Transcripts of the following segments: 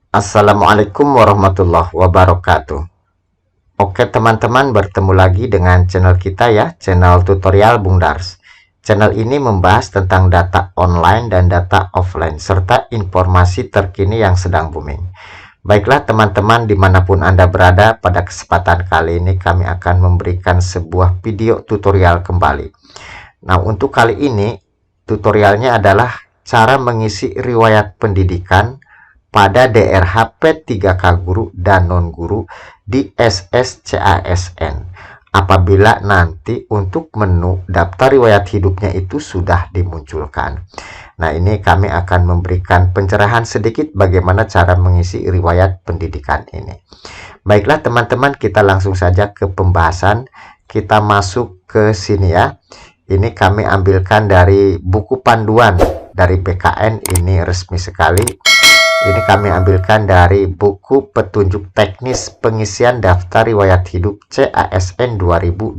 Assalamualaikum warahmatullahi wabarakatuh. Oke teman-teman, bertemu lagi dengan channel kita ya, channel tutorial Bung Dars. Channel ini membahas tentang data online dan data offline, serta informasi terkini yang sedang booming. Baiklah teman-teman, dimanapun Anda berada, pada kesempatan kali ini kami akan memberikan sebuah video tutorial kembali. Nah, untuk kali ini, tutorialnya adalah cara mengisi riwayat pendidikan pada DRH P3K guru dan non-guru di SSCASN apabila nanti untuk menu daftar riwayat hidupnya itu sudah dimunculkan. Nah, ini kami akan memberikan pencerahan sedikit bagaimana cara mengisi riwayat pendidikan ini. Baiklah teman-teman, kita langsung saja ke pembahasan. Kita masuk ke sini ya. Ini kami ambilkan dari buku panduan dari BKN, ini resmi sekali. Ini kami ambilkan dari buku petunjuk teknis pengisian daftar riwayat hidup CASN 2021.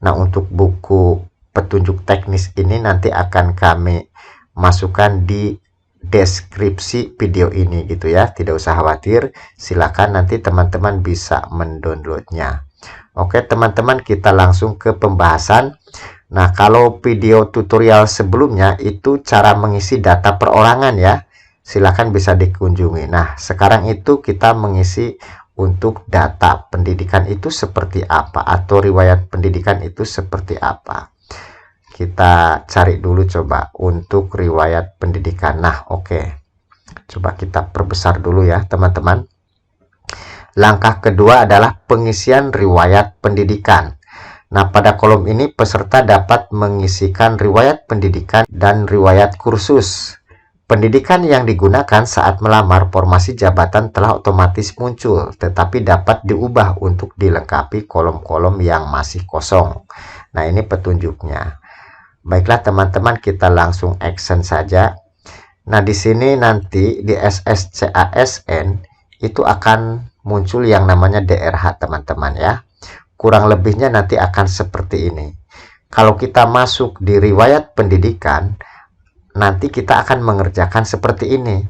Nah, untuk buku petunjuk teknis ini nanti akan kami masukkan di deskripsi video ini gitu ya. Tidak usah khawatir, silakan nanti teman-teman bisa mendownloadnya. Oke teman-teman, kita langsung ke pembahasan. Nah, kalau video tutorial sebelumnya itu cara mengisi data perorangan ya, silakan bisa dikunjungi. Nah, sekarang itu kita mengisi untuk data pendidikan itu seperti apa, atau riwayat pendidikan itu seperti apa. Kita cari dulu coba untuk riwayat pendidikan. Nah, oke. Coba kita perbesar dulu ya, teman-teman. Langkah kedua adalah pengisian riwayat pendidikan. Nah, pada kolom ini peserta dapat mengisikan riwayat pendidikan dan riwayat kursus. Pendidikan yang digunakan saat melamar formasi jabatan telah otomatis muncul, tetapi dapat diubah untuk dilengkapi kolom-kolom yang masih kosong. Nah, ini petunjuknya. Baiklah teman-teman, kita langsung action saja. Nah, di sini nanti di SSCASN itu akan muncul yang namanya DRH teman-teman ya. Kurang lebihnya nanti akan seperti ini. Kalau kita masuk di riwayat pendidikan, nanti kita akan mengerjakan seperti ini.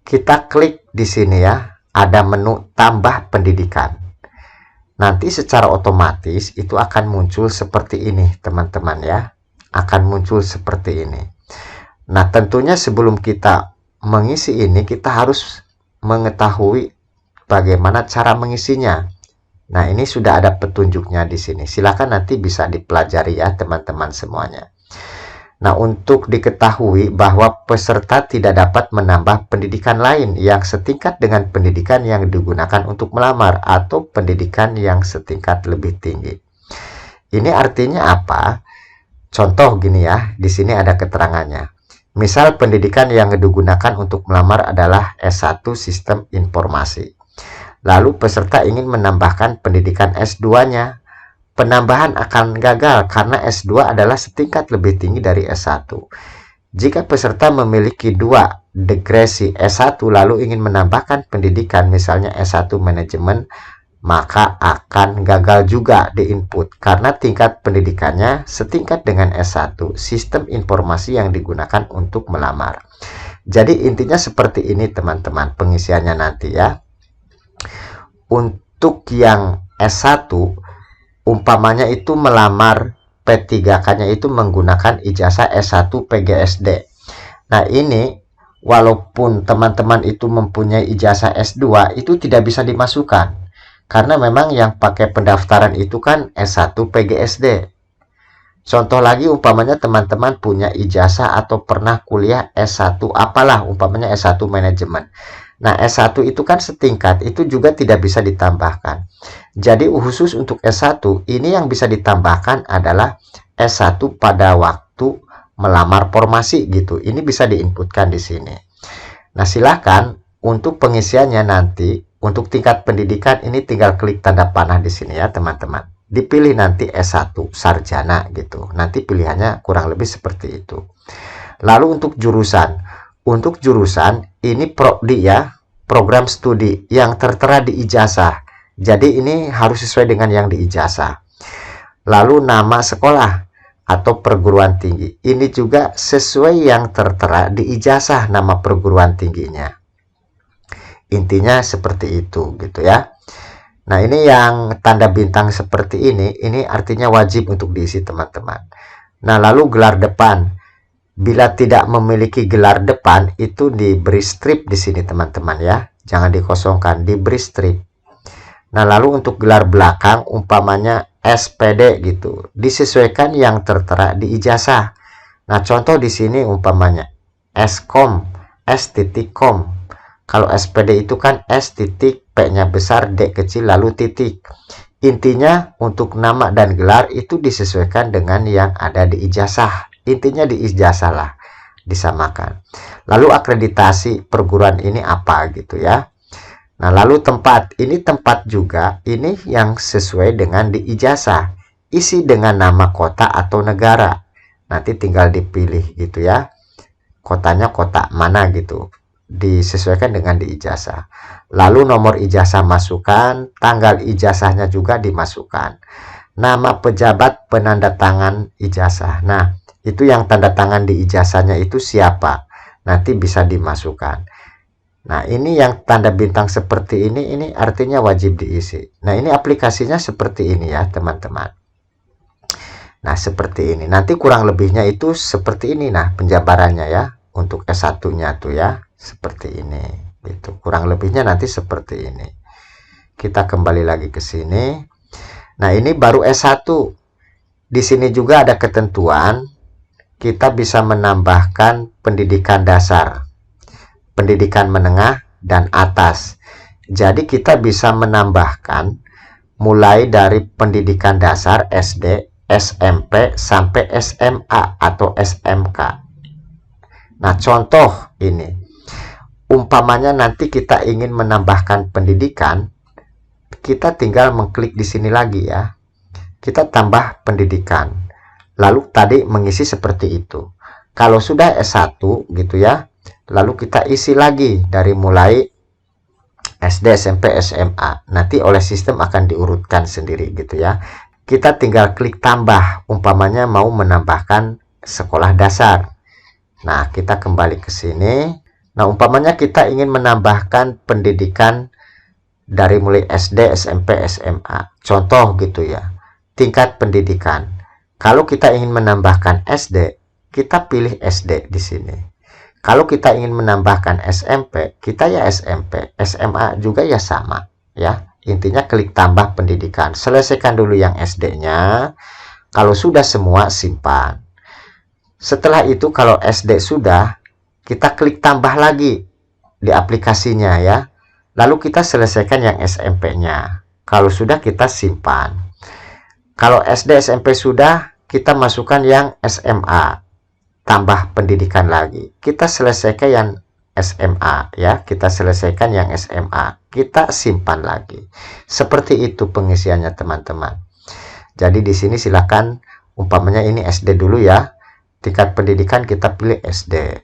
Kita klik di sini ya, ada menu tambah pendidikan. Nanti secara otomatis itu akan muncul seperti ini teman-teman ya. Akan muncul seperti ini. Nah, tentunya sebelum kita mengisi ini, kita harus mengetahui bagaimana cara mengisinya. Nah, ini sudah ada petunjuknya di sini. Silakan nanti bisa dipelajari ya teman-teman semuanya. Nah, untuk diketahui bahwa peserta tidak dapat menambah pendidikan lain yang setingkat dengan pendidikan yang digunakan untuk melamar atau pendidikan yang setingkat lebih tinggi. Ini artinya apa? Contoh gini ya, di sini ada keterangannya. Misal pendidikan yang digunakan untuk melamar adalah S1 Sistem Informasi. Lalu peserta ingin menambahkan pendidikan S2-nya. Penambahan akan gagal karena S2 adalah setingkat lebih tinggi dari S1. Jika peserta memiliki 2 degresi S1 lalu ingin menambahkan pendidikan misalnya S1 manajemen, maka akan gagal juga di input karena tingkat pendidikannya setingkat dengan S1 sistem informasi yang digunakan untuk melamar. Jadi intinya seperti ini teman-teman pengisiannya nanti ya. Untuk yang S1 umpamanya itu melamar P3K-nya itu menggunakan ijazah S1 PGSD. Nah, ini walaupun teman-teman itu mempunyai ijazah S2 itu tidak bisa dimasukkan. Karena memang yang pakai pendaftaran itu kan S1 PGSD. Contoh lagi umpamanya teman-teman punya ijazah atau pernah kuliah S1 apalah umpamanya S1 manajemen. Nah, S1 itu kan setingkat, itu juga tidak bisa ditambahkan. Jadi khusus untuk S1, ini yang bisa ditambahkan adalah S1 pada waktu melamar formasi gitu. Ini bisa diinputkan di sini. Nah, silakan untuk pengisiannya nanti, untuk tingkat pendidikan ini tinggal klik tanda panah di sini ya teman-teman. Dipilih nanti S1 sarjana gitu. Nanti pilihannya kurang lebih seperti itu. Lalu untuk jurusan. Untuk jurusan ini prodi ya, program studi yang tertera di ijazah. Jadi ini harus sesuai dengan yang di ijazah. Lalu nama sekolah atau perguruan tinggi. Ini juga sesuai yang tertera di ijazah nama perguruan tingginya. Intinya seperti itu gitu ya. Nah, ini yang tanda bintang seperti ini artinya wajib untuk diisi teman-teman. Nah, lalu gelar depan. Bila tidak memiliki gelar depan, itu diberi strip di sini teman-teman ya. Jangan dikosongkan, diberi strip. Nah, lalu untuk gelar belakang, umpamanya SPD gitu, disesuaikan yang tertera di ijazah. Nah, contoh di sini umpamanya Skom, S.com. Kalau SPD itu kan S titik, P-nya besar, D kecil, lalu titik. Intinya untuk nama dan gelar itu disesuaikan dengan yang ada di ijazah. Intinya di ijazah lah, disamakan. Lalu akreditasi perguruan ini apa gitu ya. Nah, lalu tempat. Ini tempat juga, ini yang sesuai dengan di ijazah. Isi dengan nama kota atau negara. Nanti tinggal dipilih gitu ya. Kotanya kota mana gitu. Disesuaikan dengan di ijazah. Lalu nomor ijazah masukkan, tanggal ijazahnya juga dimasukkan. Nama pejabat penandatangan ijazah. Nah, itu yang tanda tangan di ijazahnya itu siapa? Nanti bisa dimasukkan. Nah, ini yang tanda bintang seperti ini artinya wajib diisi. Nah, ini aplikasinya seperti ini ya, teman-teman. Nah, seperti ini. Nanti kurang lebihnya itu seperti ini. Nah, penjabarannya ya. Untuk S1-nya tuh ya, seperti ini. Gitu. Kurang lebihnya nanti seperti ini. Kita kembali lagi ke sini. Nah, ini baru S1. Di sini juga ada ketentuan. Kita bisa menambahkan pendidikan dasar, pendidikan menengah, dan atas. Jadi kita bisa menambahkan mulai dari pendidikan dasar SD, SMP, sampai SMA atau SMK. Nah, contoh ini. Umpamanya nanti kita ingin menambahkan pendidikan, kita tinggal mengklik di sini lagi ya. Kita tambah pendidikan. Lalu tadi mengisi seperti itu. Kalau sudah S1 gitu ya, lalu kita isi lagi dari mulai SD, SMP, SMA. Nanti oleh sistem akan diurutkan sendiri gitu ya. Kita tinggal klik tambah. Umpamanya mau menambahkan sekolah dasar. Nah, kita kembali ke sini. Nah, umpamanya kita ingin menambahkan pendidikan dari mulai SD, SMP, SMA. Contoh gitu ya. Tingkat pendidikan. Kalau kita ingin menambahkan SD, kita pilih SD di sini. Kalau kita ingin menambahkan SMP, kita ya SMP. SMA juga ya sama ya. Intinya klik tambah pendidikan. Selesaikan dulu yang SD-nya. Kalau sudah semua, simpan. Setelah itu kalau SD sudah, kita klik tambah lagi di aplikasinya ya. Lalu kita selesaikan yang SMP-nya. Kalau sudah, kita simpan. Kalau SD, SMP sudah, kita masukkan yang SMA. Tambah pendidikan lagi. Kita selesaikan yang SMA ya. Kita selesaikan yang SMA. Kita simpan lagi. Seperti itu pengisiannya teman-teman. Jadi di sini silakan umpamanya ini SD dulu ya. Tingkat pendidikan kita pilih SD.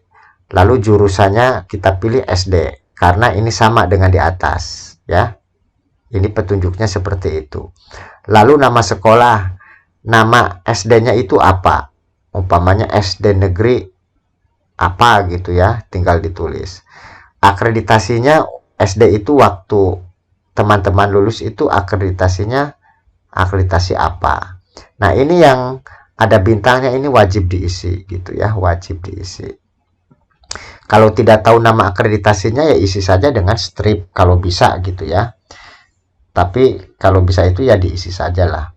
Lalu jurusannya kita pilih SD. Karena ini sama dengan di atas ya. Ini petunjuknya seperti itu. Lalu nama sekolah. Nama SD-nya itu apa? Umpamanya SD negeri apa gitu ya. Tinggal ditulis. Akreditasinya SD itu waktu teman-teman lulus itu akreditasinya akreditasi apa. Nah, ini yang ada bintangnya ini wajib diisi gitu ya, wajib diisi. Kalau tidak tahu nama akreditasinya ya isi saja dengan strip kalau bisa gitu ya. Tapi kalau bisa itu ya diisi sajalah.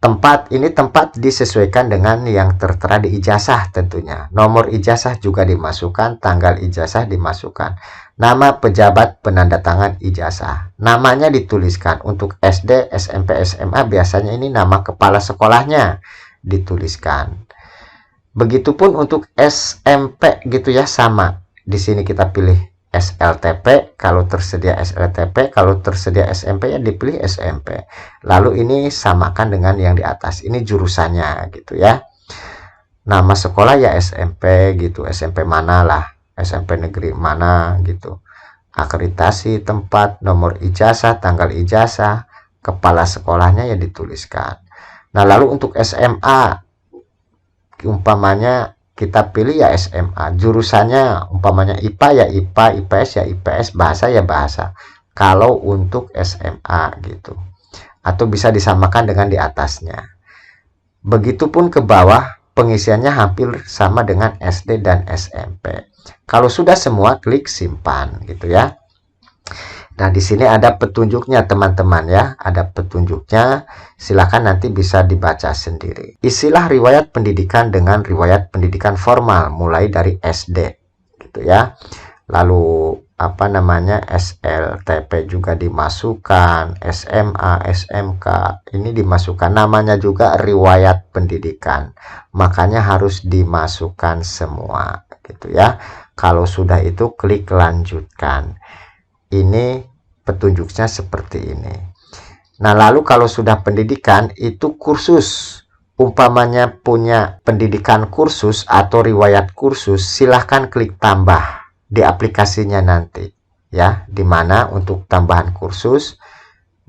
Tempat ini tempat disesuaikan dengan yang tertera di ijazah tentunya. Nomor ijazah juga dimasukkan, tanggal ijazah dimasukkan. Nama pejabat penandatangan ijazah. Namanya dituliskan. Untuk SD, SMP, SMA biasanya ini nama kepala sekolahnya dituliskan. Begitupun untuk SMP gitu ya, sama. Di sini kita pilih SLTP, kalau tersedia SLTP, kalau tersedia SMP ya dipilih SMP. Lalu ini samakan dengan yang di atas. Ini jurusannya gitu ya. Nama sekolah ya SMP gitu, SMP mana lah, SMP negeri mana gitu. Akreditasi tempat, nomor ijazah, tanggal ijazah, kepala sekolahnya ya dituliskan. Nah, lalu untuk SMA umpamanya kita pilih ya SMA. Jurusannya umpamanya IPA ya IPA, IPS ya IPS, bahasa ya bahasa. Kalau untuk SMA gitu. Atau bisa disamakan dengan di atasnya. Begitupun ke bawah, pengisiannya hampir sama dengan SD dan SMP. Kalau sudah semua, klik simpan gitu ya. Nah, di sini ada petunjuknya teman-teman ya. Ada petunjuknya, silakan nanti bisa dibaca sendiri. Isilah riwayat pendidikan dengan riwayat pendidikan formal mulai dari SD gitu ya. Lalu apa namanya, SLTP juga dimasukkan, SMA, SMK ini dimasukkan, namanya juga riwayat pendidikan, makanya harus dimasukkan semua gitu ya. Kalau sudah itu klik lanjutkan. Ini petunjuknya seperti ini. Nah, lalu kalau sudah pendidikan itu kursus, umpamanya punya pendidikan kursus atau riwayat kursus, silahkan klik tambah di aplikasinya nanti ya, dimana untuk tambahan kursus.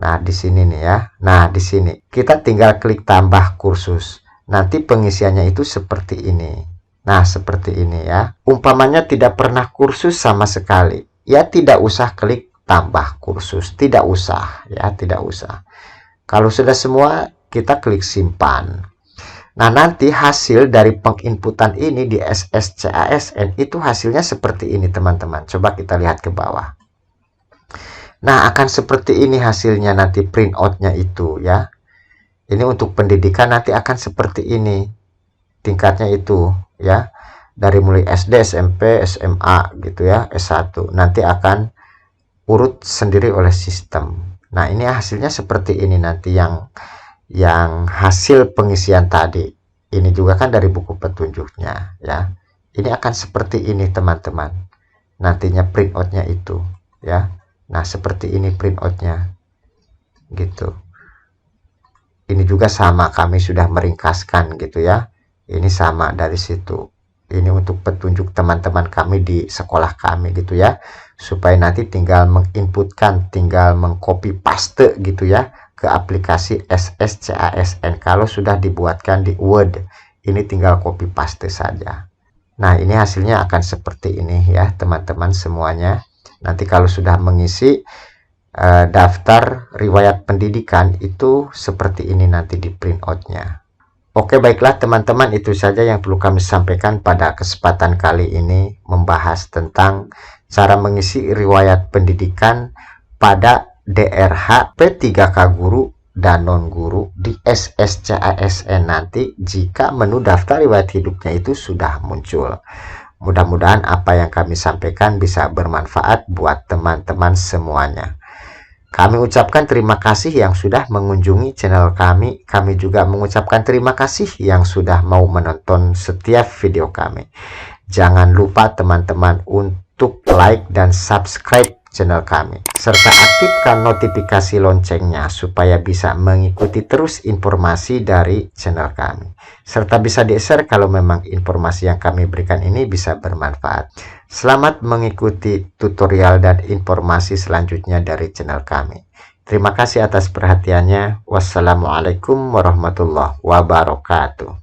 Nah, di sini nih ya. Nah, di sini kita tinggal klik tambah kursus, nanti pengisiannya itu seperti ini. Nah, seperti ini ya. Umpamanya tidak pernah kursus sama sekali, ya tidak usah klik tambah kursus, tidak usah ya, tidak usah. Kalau sudah semua, kita klik simpan. Nah, nanti hasil dari penginputan ini di SSCASN itu hasilnya seperti ini teman-teman. Coba kita lihat ke bawah. Nah, akan seperti ini hasilnya nanti printoutnya itu ya. Ini untuk pendidikan nanti akan seperti ini. Tingkatnya itu ya. Dari mulai SD, SMP, SMA gitu ya, S1. Nanti akan urut sendiri oleh sistem. Nah, ini hasilnya seperti ini nanti yang hasil pengisian tadi. Ini juga kan dari buku petunjuknya ya. Ini akan seperti ini teman-teman. Nantinya printoutnya itu ya. Nah, seperti ini printoutnya gitu. Ini juga sama, kami sudah meringkaskan gitu ya. Ini sama dari situ. Ini untuk petunjuk teman-teman kami di sekolah kami gitu ya. Supaya nanti tinggal menginputkan, tinggal mengcopy paste gitu ya ke aplikasi SSCASN. Kalau sudah dibuatkan di Word, ini tinggal copy paste saja. Nah, ini hasilnya akan seperti ini ya teman-teman semuanya. Nanti kalau sudah mengisi daftar riwayat pendidikan itu seperti ini nanti di printoutnya. Oke, baiklah teman-teman, itu saja yang perlu kami sampaikan pada kesempatan kali ini, membahas tentang cara mengisi riwayat pendidikan pada DRH P3K guru dan non-guru di SSCASN nanti jika menu daftar riwayat hidupnya itu sudah muncul. Mudah-mudahan apa yang kami sampaikan bisa bermanfaat buat teman-teman semuanya. Kami ucapkan terima kasih yang sudah mengunjungi channel kami. Kami juga mengucapkan terima kasih yang sudah mau menonton setiap video kami. Jangan lupa teman-teman untuk like dan subscribe channel kami. Serta aktifkan notifikasi loncengnya supaya bisa mengikuti terus informasi dari channel kami. Serta bisa di-share kalau memang informasi yang kami berikan ini bisa bermanfaat. Selamat mengikuti tutorial dan informasi selanjutnya dari channel kami. Terima kasih atas perhatiannya. Wassalamualaikum warahmatullahi wabarakatuh.